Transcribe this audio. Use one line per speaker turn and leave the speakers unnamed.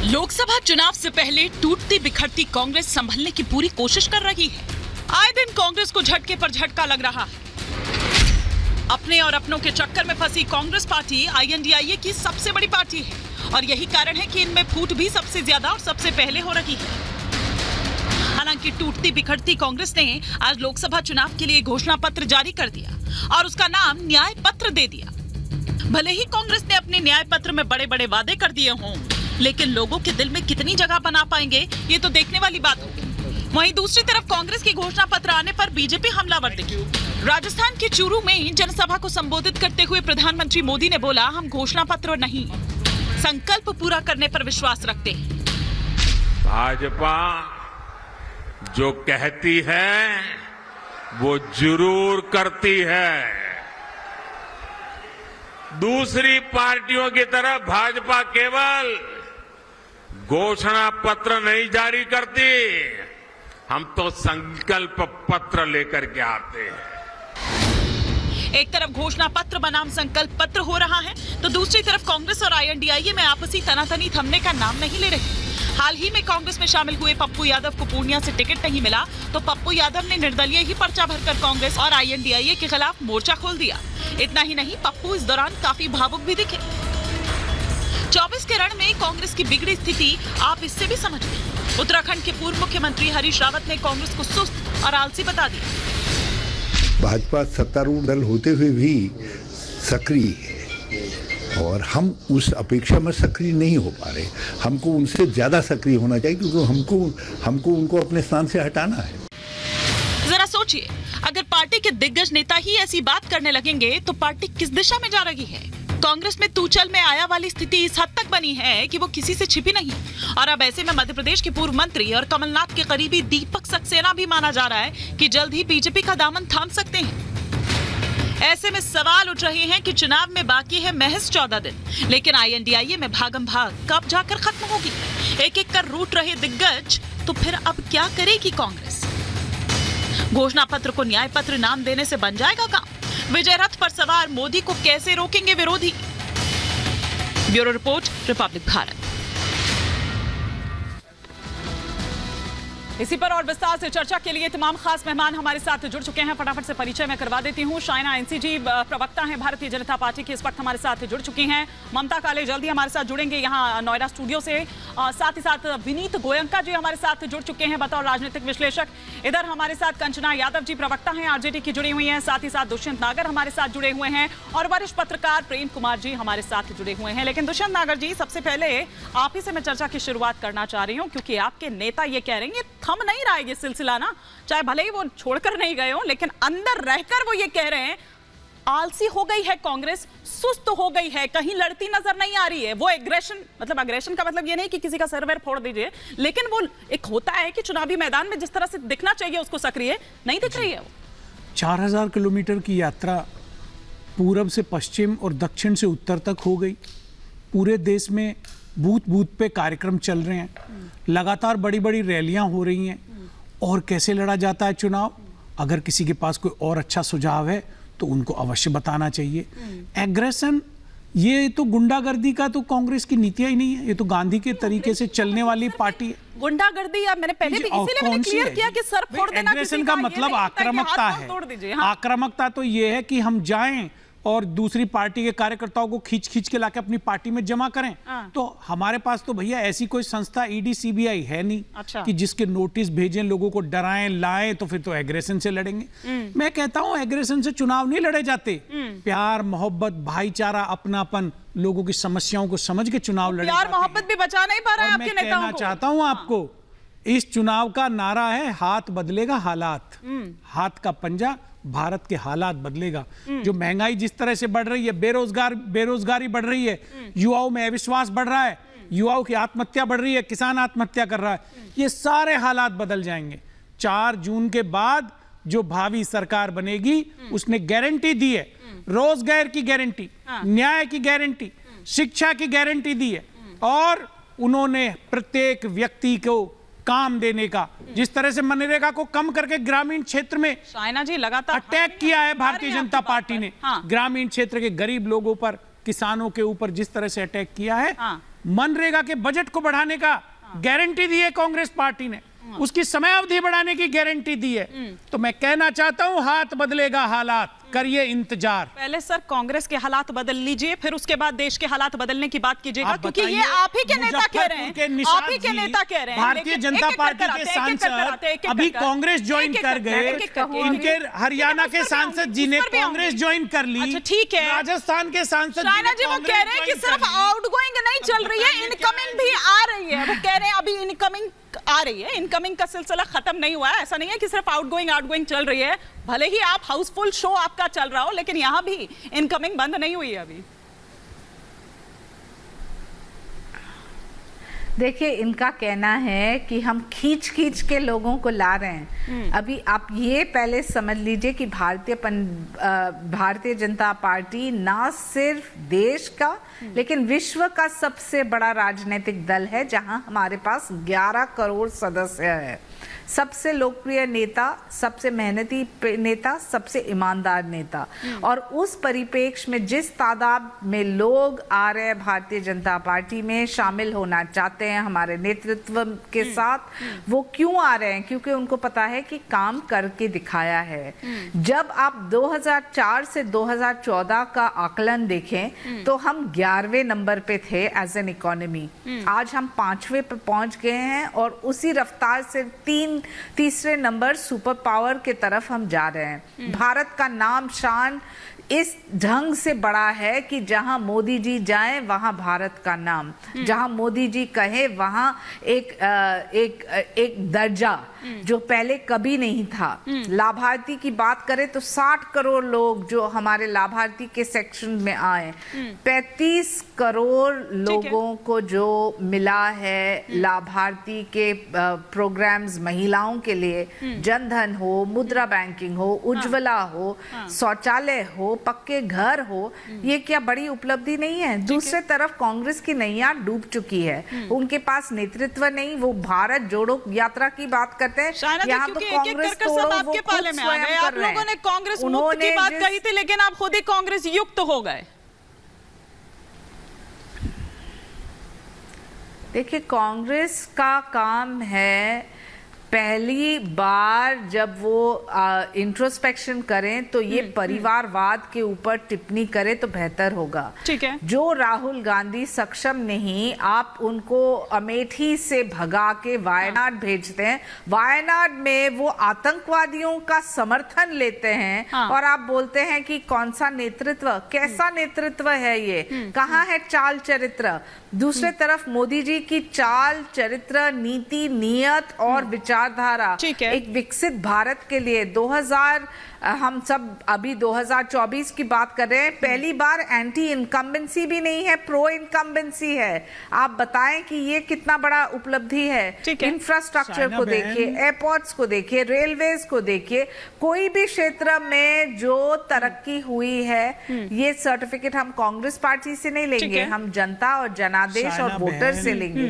लोकसभा चुनाव से पहले टूटती बिखरती कांग्रेस संभलने की पूरी कोशिश कर रही है। आए दिन कांग्रेस को झटके पर झटका लग रहा है। अपने और अपनों के चक्कर में फंसी कांग्रेस पार्टी INDIA की सबसे बड़ी पार्टी है और यही कारण है कि इनमें फूट भी सबसे ज्यादा और सबसे पहले हो रही है। हालांकि टूटती बिखरती कांग्रेस ने आज लोकसभा चुनाव के लिए घोषणा पत्र जारी कर दिया और उसका नाम न्याय पत्र दे दिया। भले ही कांग्रेस ने अपने न्याय पत्र में बड़े बड़े वादे कर दिए हों, लेकिन लोगों के दिल में कितनी जगह बना पाएंगे ये तो देखने वाली बात होगी। वहीं दूसरी तरफ कांग्रेस की घोषणा पत्र आने पर बीजेपी हमलावर दिखी। राजस्थान के चूरू में जनसभा को संबोधित करते हुए प्रधानमंत्री मोदी ने बोला, हम घोषणा पत्र नहीं, संकल्प पूरा करने पर विश्वास रखते हैं।
भाजपा जो कहती है वो जरूर करती है। दूसरी पार्टियों की तरह भाजपा केवल घोषणा पत्र नहीं जारी करती, हम तो संकल्प पत्र लेकर के आते हैं।
एक तरफ घोषणा पत्र बनाम संकल्प पत्र हो रहा है, तो दूसरी तरफ कांग्रेस और INDIA में आपसी तनातनी थमने का नाम नहीं ले रही। हाल ही में कांग्रेस में शामिल हुए पप्पू यादव को पूर्णिया से टिकट नहीं मिला, तो पप्पू यादव ने निर्दलीय ही पर्चा भरकर कांग्रेस और INDIA के खिलाफ मोर्चा खोल दिया। इतना ही नहीं, पप्पू इस दौरान काफी भावुक भी दिखे। 24 के रण में कांग्रेस की बिगड़ी स्थिति आप इससे भी समझ गए। उत्तराखंड के पूर्व मुख्यमंत्री हरीश रावत ने कांग्रेस को सुस्त और आलसी बता दिया।
भाजपा सत्तारूढ़ दल होते हुए भी सक्रिय है और हम उस अपेक्षा में सक्रिय नहीं हो पा रहे। हमको उनसे ज्यादा सक्रिय होना चाहिए, क्योंकि हमको उनको अपने स्थान से हटाना है।
जरा सोचिए, अगर पार्टी के दिग्गज नेता ही ऐसी बात करने लगेंगे तो पार्टी किस दिशा में जा रही है। कांग्रेस में तू चल में आया वाली स्थिति इस हद तक बनी है कि वो किसी से छिपी नहीं। और अब ऐसे में मध्य प्रदेश के पूर्व मंत्री और कमलनाथ के करीबी दीपक सक्सेना भी माना जा रहा है कि जल्द ही बीजेपी का दामन थाम सकते हैं। ऐसे में सवाल उठ रहे हैं कि चुनाव में बाकी है महज 14 दिन, लेकिन INDIA में भागम भाग कब जाकर खत्म होगी। एक एक कर रूठ रहे दिग्गज, तो फिर अब क्या करेगी कांग्रेस। घोषणा पत्र को न्याय पत्र नाम देने से बन जाएगा काम। विजय रथ पर सवार मोदी को कैसे रोकेंगे विरोधी। Bureau report, Republic Bharat. इसी पर और विस्तार से चर्चा के लिए तमाम खास मेहमान हमारे साथ जुड़ चुके हैं। फटाफट से परिचय मैं करवा देती हूं। शाइना NCG प्रवक्ता हैं भारतीय जनता पार्टी की, इस वक्त हमारे साथ जुड़ चुकी हैं। ममता काले जल्दी हमारे साथ जुड़ेंगे यहाँ नोएडा स्टूडियो से। साथ ही साथ विनीत गोयंका जी हमारे साथ जुड़ चुके हैं बतौर राजनीतिक विश्लेषक। इधर हमारे साथ कंचना यादव जी प्रवक्ता हैं, RJD की जुड़ी हुई हैं। साथ ही साथ दुष्यंत नागर हमारे साथ जुड़े हुए हैं और वरिष्ठ पत्रकार प्रेम कुमार जी हमारे साथ जुड़े हुए हैं। लेकिन दुष्यंत नागर जी, सबसे पहले आप ही से मैं चर्चा की शुरुआत करना चाह रही हूँ, क्योंकि आपके नेता ये कह रहे हैं थम नहीं रहा है ये सिलसिला ना, चाहे भले ही वो छोड़कर नहीं गए हो, लेकिन अंदर रहकर वो ये कह रहे हैं आलसी हो गई है कांग्रेस, सुस्त हो गई है, कहीं लड़ती नजर नहीं आ रही है। वो एग्रेशन का मतलब ये नहीं कि किसी का सर्वर फोड़ दीजिए, लेकिन वो एक होता है कि चुनावी मैदान में जिस तरह से दिखना चाहिए उसको सक्रिय नहीं दिख रही है। वो
4000 किलोमीटर की यात्रा पूरब से पश्चिम और दक्षिण से उत्तर तक हो गई। पूरे देश में बूथ बूथ पे कार्यक्रम चल रहे हैं, लगातार बड़ी बड़ी रैलियां हो रही हैं। और कैसे लड़ा जाता है चुनाव, अगर किसी के पास कोई और अच्छा सुझाव है तो उनको अवश्य बताना चाहिए। एग्रेशन, ये तो गुंडागर्दी का तो कांग्रेस की नीतियां ही नहीं है, ये तो गांधी के तरीके से चलने वाली पार्टी है।
गुंडागर्दी, या मैंने पहले भी इसीलिए मैंने क्लियर किया कि सर फोड़ देना,
एग्रेशन का मतलब आक्रामकता है। आक्रामकता तो ये है कि हम जाएं और दूसरी पार्टी के कार्यकर्ताओं को खींच के लाके अपनी पार्टी में जमा करें। तो हमारे पास तो भैया ऐसी कोई संस्था ED CBI है नहीं।
अच्छा।
कि जिसके नोटिस भेजें, लोगों को डराएं लाएं, तो फिर तो एग्रेशन से लड़ेंगे। मैं कहता हूं एग्रेशन से चुनाव नहीं लड़े जाते। प्यार, मोहब्बत, भाईचारा, अपनापन, लोगों की समस्याओं को समझ के चुनाव लड़े।
प्यार मोहब्बत भी बचा नहीं पा रहा है आपके नेताओं को।
मैं कहना चाहता हूं आपको, इस चुनाव का नारा है हाथ बदलेगा हालात। हाथ का पंजा, भारत के हालात बदलेगा। जो महंगाई जिस तरह से बढ़ रही है, बेरोजगारी बढ़ रही है, युवाओं में अविश्वास बढ़ रहा है, युवाओं की आत्महत्या बढ़ रही है, किसान आत्महत्या कर रहा है, ये सारे हालात बदल जाएंगे। 4 जून के बाद जो भावी सरकार बनेगी उसने गारंटी दी है, रोजगार की गारंटी, न्याय की गारंटी, शिक्षा की गारंटी दी है, और उन्होंने प्रत्येक व्यक्ति को काम देने का, जिस तरह से मनरेगा को कम करके ग्रामीण क्षेत्र में
शाइना जी लगातार
अटैक किया है भारतीय जनता पार्टी ने। ग्रामीण क्षेत्र के गरीब लोगों पर, किसानों के ऊपर जिस तरह से अटैक किया है, मनरेगा के बजट को बढ़ाने का गारंटी दी है कांग्रेस पार्टी ने, उसकी समयावधि बढ़ाने की गारंटी दी है। तो मैं कहना चाहता हूं हाथ बदलेगा हालात, करिए इंतजार।
पहले सर कांग्रेस के हालात बदल लीजिए, फिर उसके बाद देश के हालात बदलने की बात कीजिएगा,
आप
क्योंकि
बताइए,
ये आप ही के नेता कह रहे हैं,
मुजफ्फरपुर
आप ही के नेता कह रहे हैं।
भारतीय जनता पार्टी के सांसद अभी कांग्रेस ज्वाइन कर गए, इनके हरियाणा के सांसद जी ने कांग्रेस ज्वाइन कर ली।
अच्छा ठीक है,
राजस्थान के सांसद
शायना जी वो कह रहे हैं कि सिर्फ आउटगोइंग नहीं चल रही है, इनकमिंग भी आ रही है। वो कह रहे हैं अभी इनकमिंग आ रही है, इनकमिंग का सिलसिला खत्म नहीं हुआ है। ऐसा नहीं है कि सिर्फ आउटगोइंग चल रही है, भले ही आप हाउसफुल शो आपका चल रहा हो, लेकिन यहां भी इनकमिंग बंद नहीं हुई है अभी।
देखिए, इनका कहना है कि हम खींच के लोगों को ला रहे हैं। अभी आप ये पहले समझ लीजिए कि भारतीय जनता पार्टी ना सिर्फ देश का लेकिन विश्व का सबसे बड़ा राजनीतिक दल है, जहां हमारे पास 11 करोड़ सदस्य है। सबसे लोकप्रिय नेता, सबसे मेहनती नेता, सबसे ईमानदार नेता। और उस परिप्रेक्ष्य में जिस तादाद में लोग आ रहे हैं भारतीय जनता पार्टी में शामिल होना चाहते हैं हमारे नेतृत्व के साथ, वो क्यों आ रहे हैं? क्योंकि उनको पता है कि काम करके दिखाया है। जब आप 2004 से 2014 का आकलन देखें तो हम 11वें नंबर पे थे एज एन इकोनॉमी। आज हम 5वें पे पहुंच गए हैं और उसी रफ्तार से तीसरे नंबर सुपर पावर के तरफ हम जा रहे हैं। भारत का नाम शान इस ढंग से बड़ा है कि जहां मोदी जी जाएं वहां भारत का नाम, जहां मोदी जी कहे वहां एक दर्जा जो पहले कभी नहीं था। लाभार्थी की बात करें तो 60 करोड़ लोग जो हमारे लाभार्थी के सेक्शन में आए, 35 करोड़ लोगों को जो मिला है लाभार्थी के प्रोग्राम्स महिलाओं के लिए, जनधन हो, मुद्रा बैंकिंग हो, उज्ज्वला हो, शौचालय हो, पक्के घर हो, ये क्या बड़ी उपलब्धि नहीं है? दूसरे तरफ कांग्रेस की नैया डूब चुकी है, उनके पास नेतृत्व नहीं, वो भारत जोड़ो यात्रा की बात करते हैं। यहाँ तो कांग्रेस तोड़ो वो खुद स्वयं
आप लोगों ने कांग्रेस मुक्त की बात कही थी, लेकिन आप खुद ही कांग्रेस युक्त हो गए।
देखिए, कांग्रेस का काम है पहली बार जब वो इंट्रोस्पेक्शन करें तो ये परिवारवाद के ऊपर टिप्पणी करें तो बेहतर होगा।
ठीक है।
जो राहुल गांधी सक्षम नहीं, आप उनको अमेठी से भगा के वायनाड भेजते हैं, वायनाड में वो आतंकवादियों का समर्थन लेते हैं और आप बोलते हैं कि कौन सा नेतृत्व, कैसा नेतृत्व है ये, कहाँ है चाल चरित्र? दूसरे तरफ मोदी जी की चाल चरित्र, नीति, नियत और विचारधारा एक विकसित भारत के लिए 2000 हम सब अभी 2024 की बात कर रहे हैं, पहली बार एंटी इनकम्बेंसी भी नहीं है, प्रो इनकम्बेंसी है। आप बताएं कि ये कितना बड़ा उपलब्धि है। इंफ्रास्ट्रक्चर को देखिए, एयरपोर्ट्स को देखिए, रेलवेज को देखिए, कोई भी क्षेत्र में जो तरक्की हुई है, ये सर्टिफिकेट हम कांग्रेस पार्टी से नहीं लेंगे, हम जनता और जनादेश और वोटर से लेंगे।